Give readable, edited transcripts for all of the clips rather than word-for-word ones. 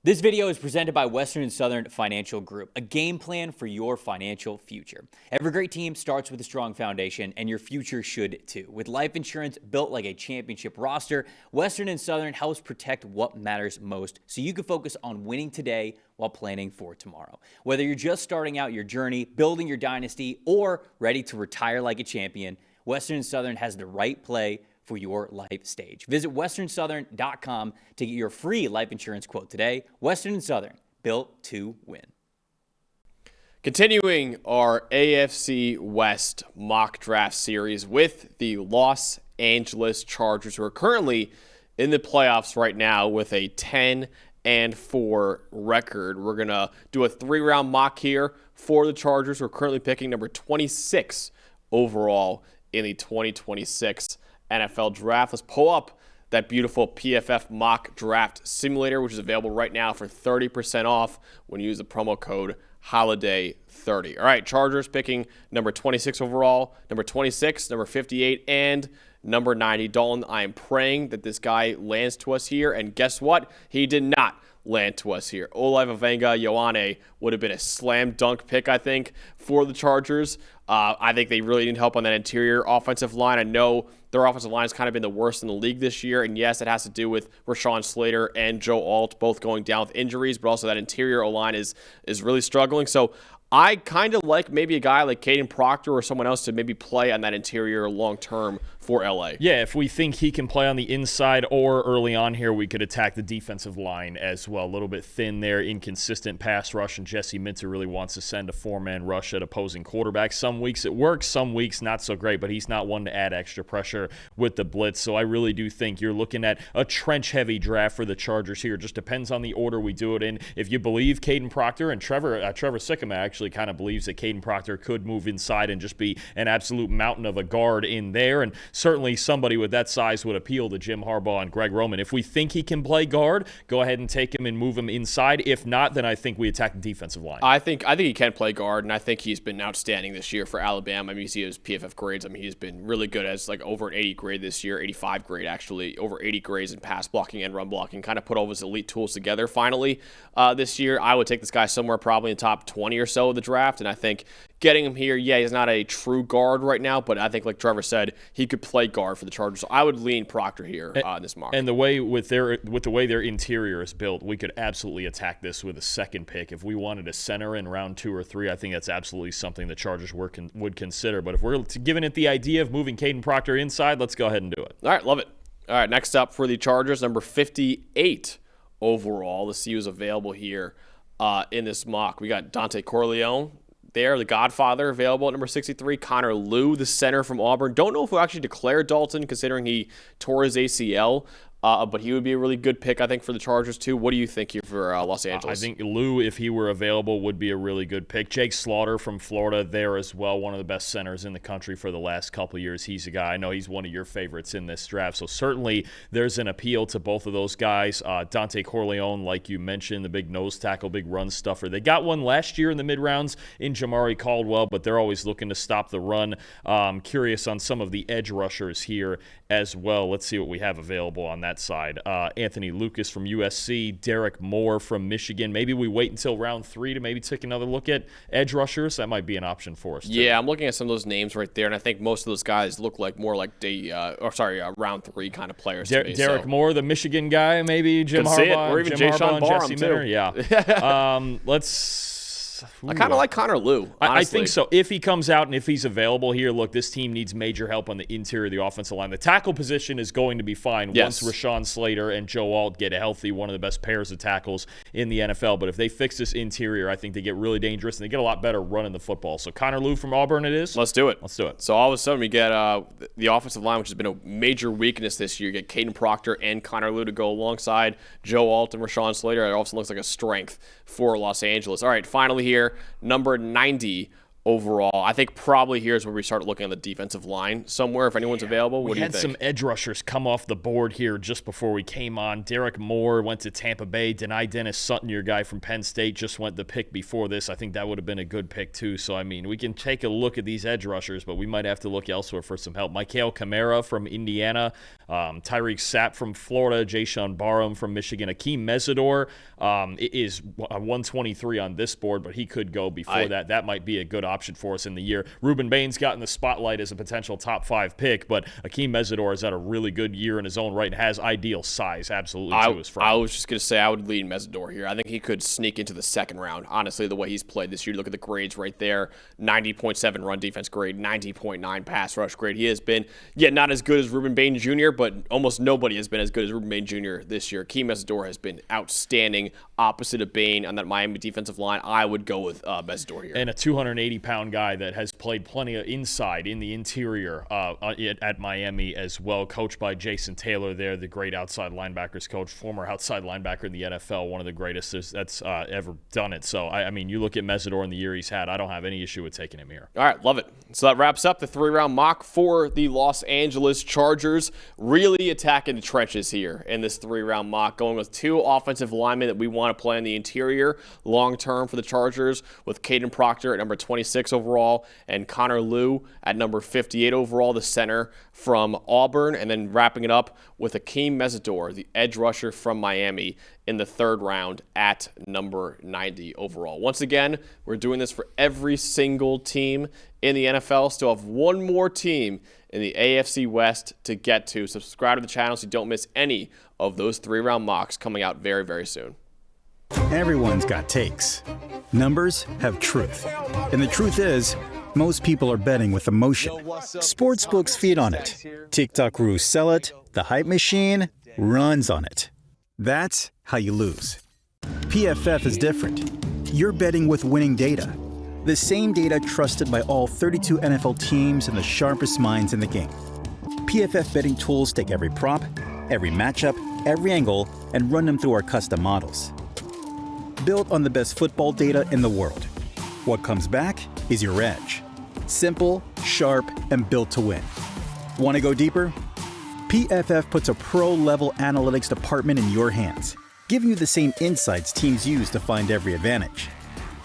This video is presented by Western and Southern Financial Group, a game plan for your financial future. Every great team starts with a strong foundation, and your future should too. With life insurance built like a championship roster, Western and Southern helps protect what matters most so you can focus on winning today while planning for tomorrow. Whether you're just starting out your journey, building your dynasty, or ready to retire like a champion, Western and Southern has the right play for your life stage. Visit westernsouthern.com to get your free life insurance quote today. Western and Southern, built to win. Continuing our AFC West mock draft series with the Los Angeles Chargers, who are currently in the playoffs right now with a 10-4 record. We're going to do a 3-round mock here for the Chargers. We're currently picking number 26 overall in the 2026 NFL Draft. Let's pull up that beautiful PFF mock draft simulator, which is available right now for 30% off when you use the promo code HOLIDAY30. All right, Chargers picking number 26 overall, number 26, number 58, and number 90. Dalton, I am praying that this guy lands to us here, and guess what? He did not land to us here. Olave Ioane would have been a slam dunk pick, I think, for the Chargers. I think they really need help on that interior offensive line. I know their offensive line has kind of been the worst in the league this year, and yes, it has to do with Rashawn Slater and Joe Alt both going down with injuries, but also that interior O-line is really struggling. So I kind of like maybe a guy like Caden Proctor or someone else to maybe play on that interior long-term for LA. Yeah, if we think he can play on the inside or early on here, we could attack the defensive line as well. A little bit thin there, inconsistent pass rush, and Jesse Minter really wants to send a 4-man rush at opposing quarterbacks. Some weeks it works, some weeks not so great, but he's not one to add extra pressure with the blitz. So I really do think you're looking at a trench-heavy draft for the Chargers here. It just depends on the order we do it in. If you believe Caden Proctor, and Trevor Sikkema actually kind of believes that Caden Proctor could move inside and just be an absolute mountain of a guard in there, and certainly somebody with that size would appeal to Jim Harbaugh and Greg Roman. If we think he can play guard, go ahead and take him and move him inside. If not, then I think we attack the defensive line. I think he can play guard, and I think he's been outstanding this year for Alabama. I mean, you see his PFF grades. I mean, he's been really good as like over an 80 grade this year, 85 grade actually, over 80 grades in pass blocking and run blocking. Kind of put all of his elite tools together finally this year. I would take this guy somewhere probably in the top 20 or so of the draft, and I think getting him here, yeah, he's not a true guard right now, but I think, like Trevor said, he could play guard for the Chargers. So I would lean Proctor here in this market. And the way with the way their interior is built, we could absolutely attack this with a second pick. If we wanted a center in round 2 or 3, I think that's absolutely something the Chargers would consider. But if we're giving it the idea of moving Caden Proctor inside, let's go ahead and do it. All right, love it. All right, next up for the Chargers, number 58 overall. Let's see who's available here in this mock. We got Dante Corleone there, the Godfather, available at number 63. Connor Lew, the center from Auburn. Don't know if we'll actually declare Dalton, considering he tore his ACL. But he would be a really good pick, I think, for the Chargers, too. What do you think here for Los Angeles? I think Lou, if he were available, would be a really good pick. Jake Slaughter from Florida there as well, one of the best centers in the country for the last couple of years. He's a guy, I know he's one of your favorites in this draft. So certainly there's an appeal to both of those guys. Dante Corleone, like you mentioned, the big nose tackle, big run stuffer. They got one last year in the mid-rounds in Jamari Caldwell, but they're always looking to stop the run. Curious on some of the edge rushers here as well. Let's see what we have available on that side. Anthony Lucas from USC, Derek Moore from Michigan. Maybe we wait until round 3 to maybe take another look at edge rushers. That might be an option for us, too. Yeah, I'm looking at some of those names right there, and I think most of those guys look like more like round 3 kind of players. Derek Moore, the Michigan guy, maybe Jim Harbaugh, or even Jay Sean Barham, too. Yeah. Let's. I kind of like Connor Lew, I think so. If he comes out and if he's available here, look, this team needs major help on the interior of the offensive line. The tackle position is going to be fine once Rashawn Slater and Joe Alt get healthy, one of the best pairs of tackles in the NFL. But if they fix this interior, I think they get really dangerous, and they get a lot better running the football. So Connor Lew from Auburn it is? Let's do it. Let's do it. So all of a sudden we get the offensive line, which has been a major weakness this year. You get Caden Proctor and Connor Lew to go alongside Joe Alt and Rashawn Slater. It also looks like a strength for Los Angeles. All right, finally here, number 90 overall. I think probably here's where we start looking at the defensive line somewhere, if anyone's available. What do you think? We had some edge rushers come off the board here just before we came on. Derek Moore went to Tampa Bay. Denai Dennis Sutton, your guy from Penn State, just went the pick before this. I think that would have been a good pick, too. So, I mean, we can take a look at these edge rushers, but we might have to look elsewhere for some help. Michael Kamara from Indiana, Tyreek Sapp from Florida, Jayshon Barham from Michigan, Akeem Mesidor is 123 on this board, but he could go before that. That might be a good option for us in the year. Ruben Bain's gotten the spotlight as a potential top 5 pick, but Akeem Mesidor has had a really good year in his own right and has ideal size absolutely to his front. I was just going to say I would lean Mesidor here. I think he could sneak into the second round, honestly, the way he's played this year. Look at the grades right there. 90.7 run defense grade, 90.9 pass rush grade. He has been, not as good as Ruben Bain Jr., but almost nobody has been as good as Ruben Bain Jr. this year. Akeem Mesidor has been outstanding opposite of Bain on that Miami defensive line. I would go with Mesidor here. And a 280-pound guy that has played plenty of inside in the interior at Miami as well, coached by Jason Taylor there, the great outside linebackers coach, former outside linebacker in the NFL, one of the greatest that's ever done it. So, I mean, you look at Mesidor in the year he's had, I don't have any issue with taking him here. All right, love it. So that wraps up the 3-round mock for the Los Angeles Chargers. Really attacking the trenches here in this 3-round mock, going with 2 offensive linemen that we want to play in the interior long-term for the Chargers, with Caden Proctor at number 26 overall and Connor Lew at number 58 overall, the center from Auburn, and then wrapping it up with Akeem Mesidor, the edge rusher from Miami, in the 3rd round at number 90 overall. Once again, we're doing this for every single team in the NFL. Still have one more team in the AFC West to get to. Subscribe to the channel so you don't miss any of those 3-round mocks coming out very, very soon. Everyone's got takes. Numbers have truth. And the truth is, most people are betting with emotion. Sportsbooks feed on it. TikTok gurus sell it. The hype machine runs on it. That's how you lose. PFF is different. You're betting with winning data. The same data trusted by all 32 NFL teams and the sharpest minds in the game. PFF betting tools take every prop, every matchup, every angle, and run them through our custom models. Built on the best football data in the world. What comes back is your edge. Simple, sharp, and built to win. Want to go deeper? PFF puts a pro-level analytics department in your hands, giving you the same insights teams use to find every advantage.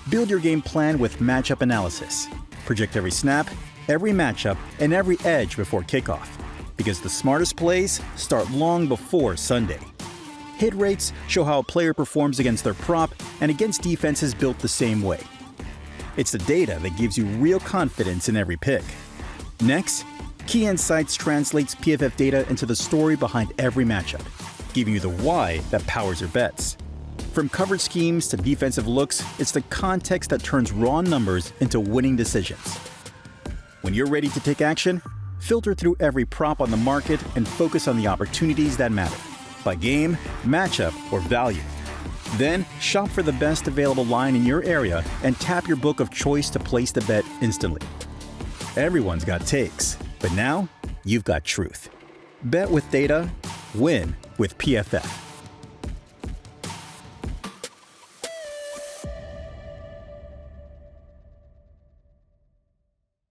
Build your game plan with matchup analysis. Project every snap, every matchup, and every edge before kickoff, because the smartest plays start long before Sunday. Hit rates show how a player performs against their prop and against defenses built the same way. It's the data that gives you real confidence in every pick. Next, Key Insights translates PFF data into the story behind every matchup, giving you the why that powers your bets. From coverage schemes to defensive looks, it's the context that turns raw numbers into winning decisions. When you're ready to take action, filter through every prop on the market and focus on the opportunities that matter, by game, matchup, or value. Then, shop for the best available line in your area and tap your book of choice to place the bet instantly. Everyone's got takes, but now you've got truth. Bet with data, win with PFF.